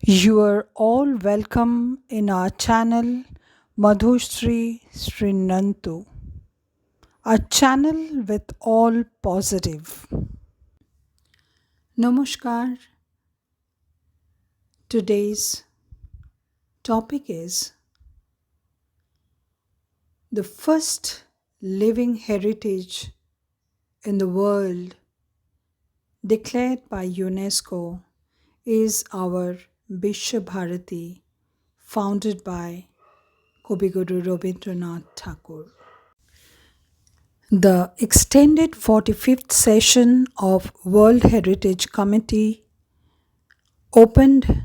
You are all welcome in our channel madhusri-srinwantu, a channel with all positive. Namaskar. Today's topic is the first living heritage in the world declared by UNESCO is our Viswabharati, founded by Kobiguru Rabindranath Tagore. The extended 45th session of World Heritage Committee opened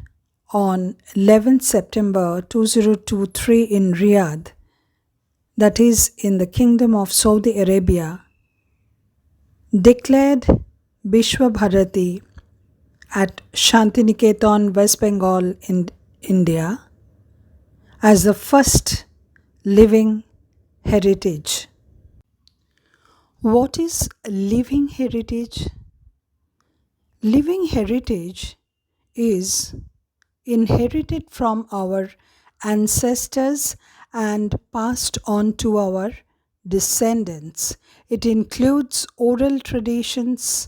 on 11th September 2023 in Riyadh, that is in the Kingdom of Saudi Arabia, declared Viswabharati at Shantiniketan, West Bengal in India as the first living heritage. What is living heritage? Living heritage is inherited from our ancestors and passed on to our descendants. It includes oral traditions,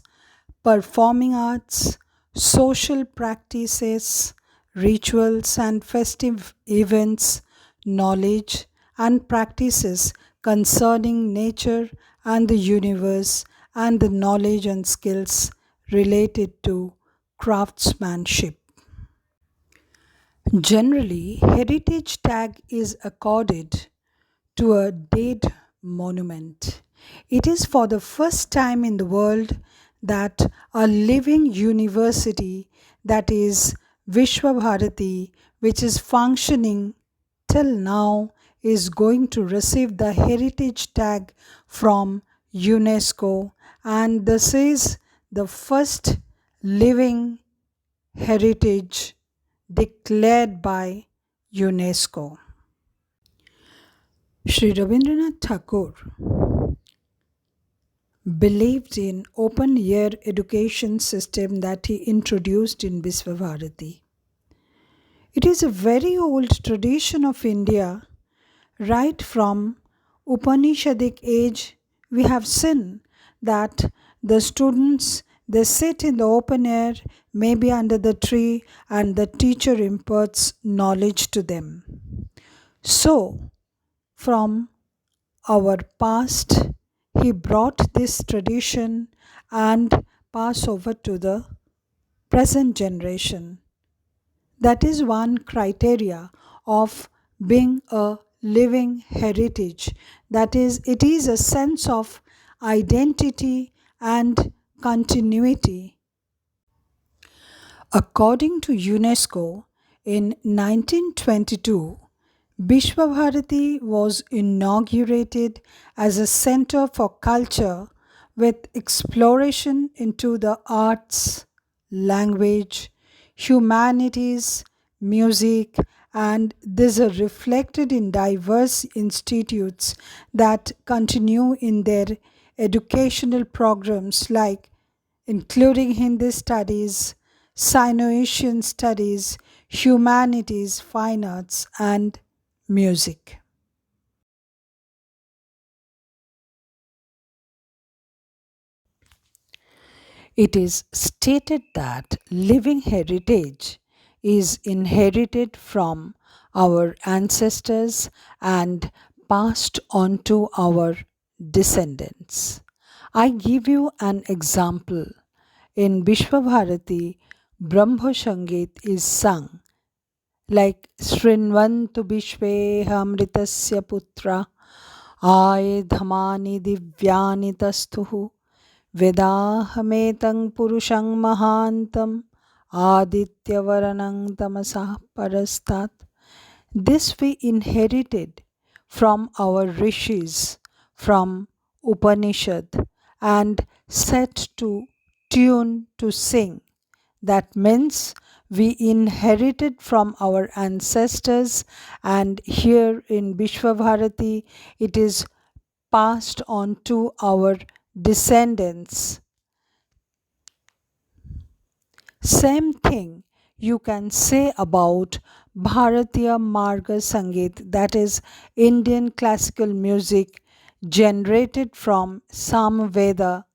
performing arts, social practices, rituals and festive events, knowledge and practices concerning nature and the universe, and the knowledge and skills related to craftsmanship. Generally, heritage tag is accorded to a dead monument. It is for the first time in the world that a living university, that is Viswabharati, which is functioning till now, is going to receive the heritage tag from UNESCO, and this is the first living heritage declared by UNESCO. Sri Rabindranath Tagore believed in open air education system that he introduced in Viswabharati. It is a very old tradition of India. Right from Upanishadic age, we have seen that the students, they sit in the open air, maybe under the tree, and the teacher imparts knowledge to them. So, from our past, he brought this tradition and passed over to the present generation. That is one criteria of being a living heritage. That is, it is a sense of identity and continuity. According to UNESCO, in 1922, Viswabharati was inaugurated as a center for culture with exploration into the arts, language, humanities, music, and these are reflected in diverse institutes that continue in their educational programs, like including Hindi studies, Sino-Asian studies, humanities, fine arts, and music. It is stated that living heritage is inherited from our ancestors and passed on to our descendants. I give you an example. In Viswabharati, Brahma Sangeet is sung like SRINWANTU Vishwehamritasya Putra Aye Dhamani Divyani Tastuhu Vedahametang Purushang Mahantam Aditya-varanang Tamasah Parastat. This we inherited from our rishis, from Upanishad, and set to tune to sing. That means we inherited from our ancestors, and here in Viswabharati it is passed on to our descendants. Same thing you can say about Bharatiya Marga Sangeet, that is Indian classical music generated from Samveda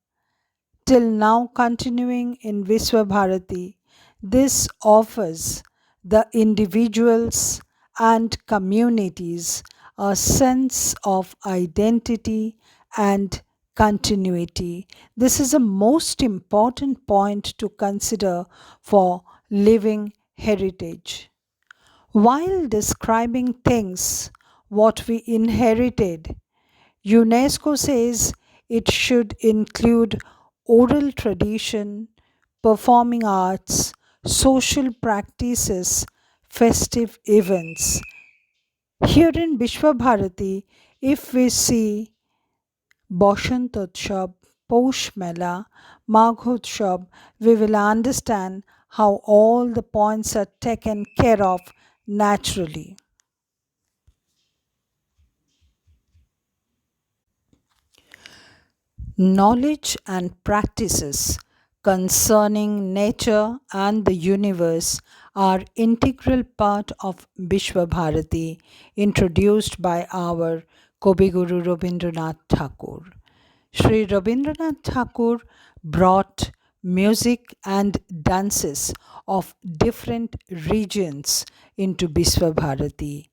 till now continuing in Viswabharati? This offers the individuals and communities a sense of identity and continuity. This is a most important point to consider for living heritage. While describing things, what we inherited, UNESCO says it should include oral tradition, performing arts, social practices, festive events. Here in Vishwabharati, if we see Boshantotshav, Posh Mela, Maghotshav, we will understand how all the points are taken care of naturally. Knowledge and practices concerning nature and the universe are integral part of Vishwabharati, introduced by our Kobiguru Rabindranath Thakur. Sri Rabindranath Thakur brought music and dances of different regions into Vishwabharati,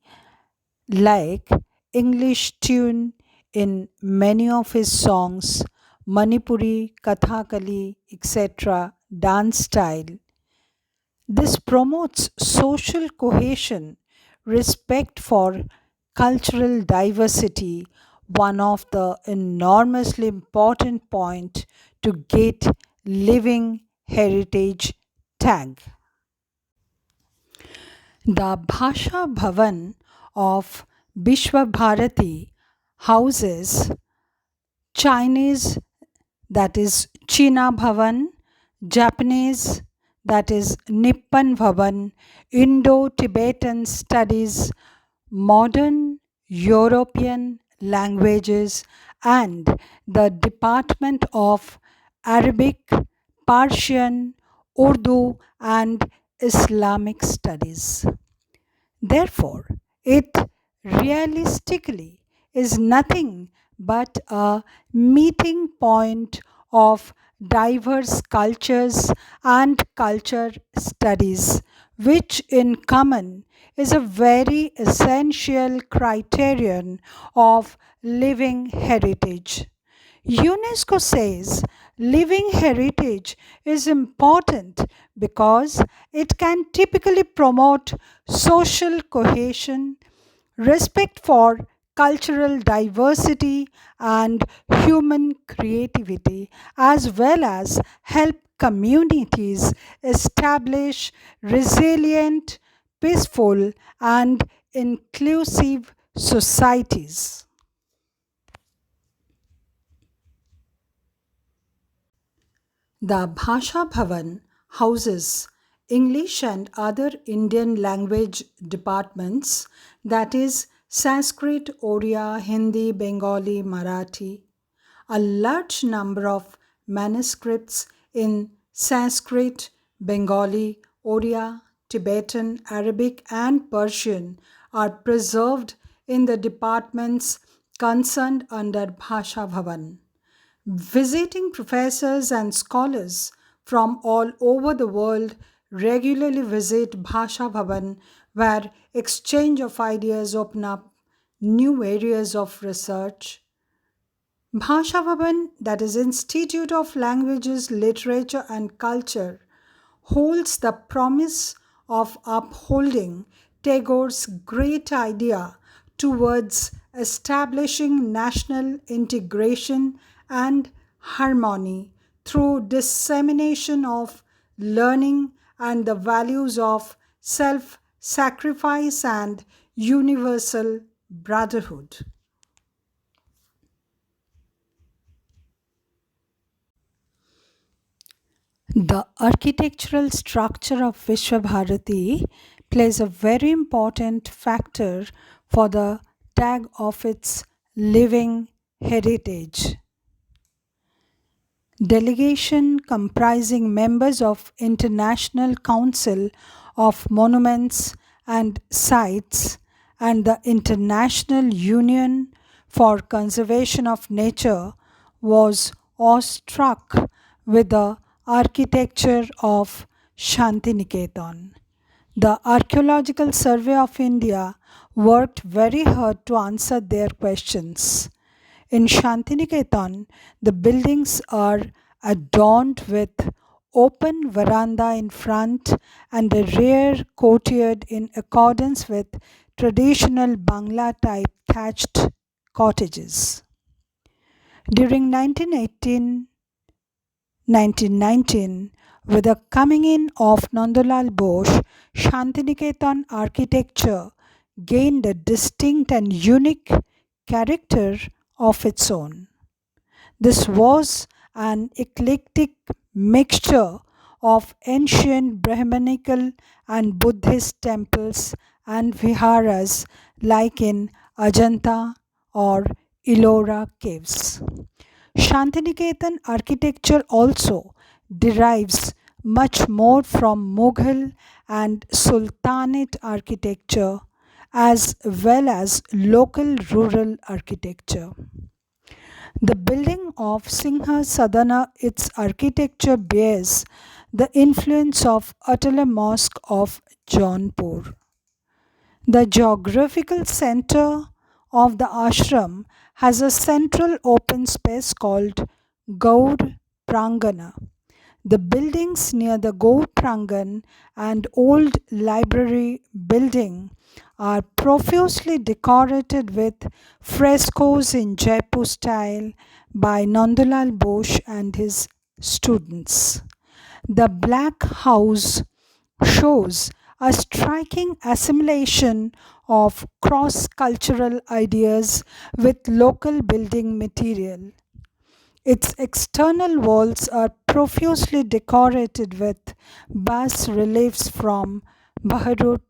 like English tune in many of his songs, Manipuri, Kathakali, etc., dance style. This promotes social cohesion, respect for cultural diversity, one of the enormously important point to get living heritage tag. The Bhasha Bhavan of Vishwabharati houses Chinese, that is China Bhavan, Japanese, that is Nippon Bhavan, Indo Tibetan studies, modern European languages, and the Department of Arabic, Persian, Urdu, and Islamic studies. Therefore, it realistically is nothing but a meeting point of diverse cultures and culture studies, which in common is a very essential criterion of living heritage. UNESCO says living heritage is important because it can typically promote social cohesion, respect for cultural diversity, and human creativity, as well as help communities establish resilient, peaceful, and inclusive societies. The Bhasha Bhavan houses English and other Indian language departments, that is, Sanskrit, Oriya, Hindi, Bengali, Marathi. A large number of manuscripts in Sanskrit, Bengali, Oriya, Tibetan, Arabic, and Persian are preserved in the departments concerned under Bhasha Bhavan. Visiting professors and scholars from all over the world regularly visit Bhasha Bhavan, where exchange of ideas open up new areas of research. Bhasha Bhavan, that is Institute of Languages, Literature and Culture, holds the promise of upholding Tagore's great idea towards establishing national integration and harmony through dissemination of learning and the values of self sacrifice and universal brotherhood. The architectural structure of Vishwabharati plays a very important factor for the tag of its living heritage. delegation comprising members of International Council of Monuments and Sites and the International Union for Conservation of Nature was awestruck with the architecture of Shantiniketan. The Archaeological Survey of India worked very hard to answer their questions. In Shantiniketan, the buildings are adorned with open veranda in front and a rear courtyard in accordance with traditional Bangla type thatched cottages. During 1919, with the coming in of Nandalal Bose, Shantiniketan architecture gained a distinct and unique character of its own. This was an eclectic mixture of ancient Brahmanical and Buddhist temples and viharas like in Ajanta or Ellora caves. Shantiniketan architecture also derives much more from Mughal and Sultanate architecture as well as local rural architecture. The building of Singha Sadhana, its architecture bears the influence of Atala Mosque of Jaunpur. The geographical center of the ashram has a central open space called Gaud Prangana. The buildings near the Gaud Prangan and old library building are profusely decorated with frescoes in Jaipur style by Nandalal Bose and his students. The Black House shows a striking assimilation of cross-cultural ideas with local building material. Its external walls are profusely decorated with bas reliefs from Bharat,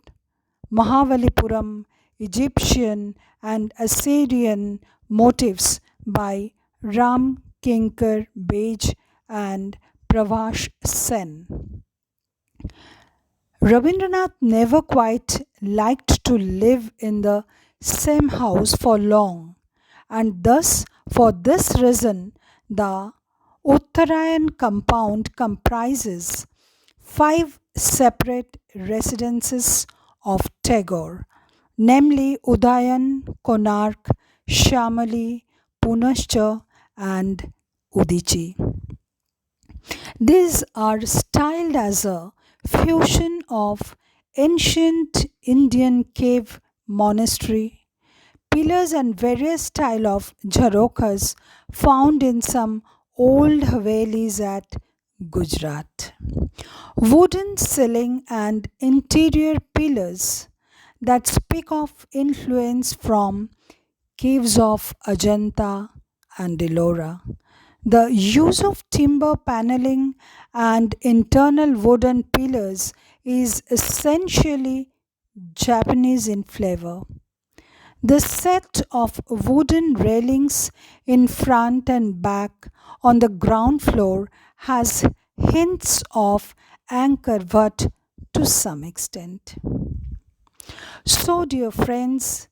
Mahabalipuram, Egyptian and Assyrian motifs by Ram Kinkar Bej and Pravash Sen. Rabindranath never quite liked to live in the same house for long, and thus, for this reason, the Uttarayan compound comprises 5 separate residences of Tagore, namely Udayan, Konark, Shamali, Punascha, and Udichi. These are styled as a fusion of ancient Indian cave monastery, pillars and various style of jharokas found in some old havelis at Gujarat. Wooden ceiling and interior pillars that speak of influence from caves of Ajanta and Ellora. The use of timber paneling and internal wooden pillars is essentially Japanese in flavor. The set of wooden railings in front and back on the ground floor has hints of Angkor Wat to some extent. So, dear friends,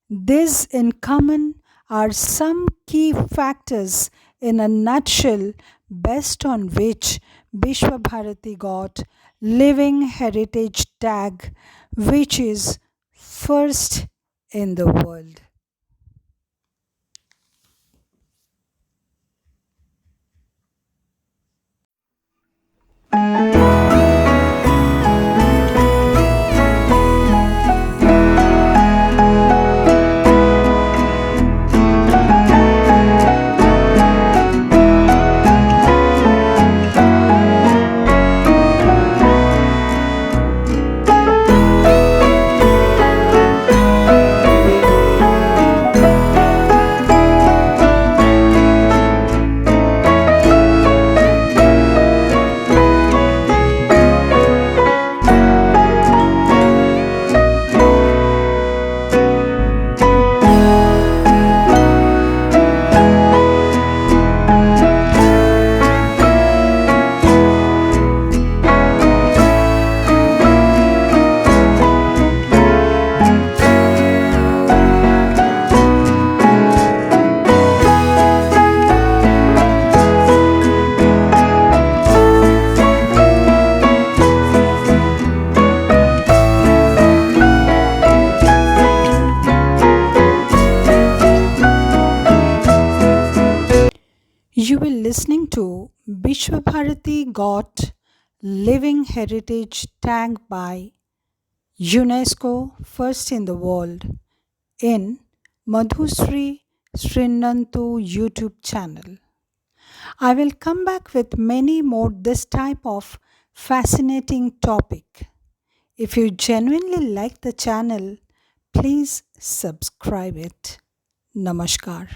these in common are some key factors in a nutshell based on which Viswabharati got Living Heritage Tag, which is first in the world. Viswabharati got Living Heritage tag by UNESCO, first in the world, in Madhusri-Srinwantu YouTube channel. I will come back with many more this type of fascinating topic. If you genuinely like the channel, please subscribe it. Namaskar.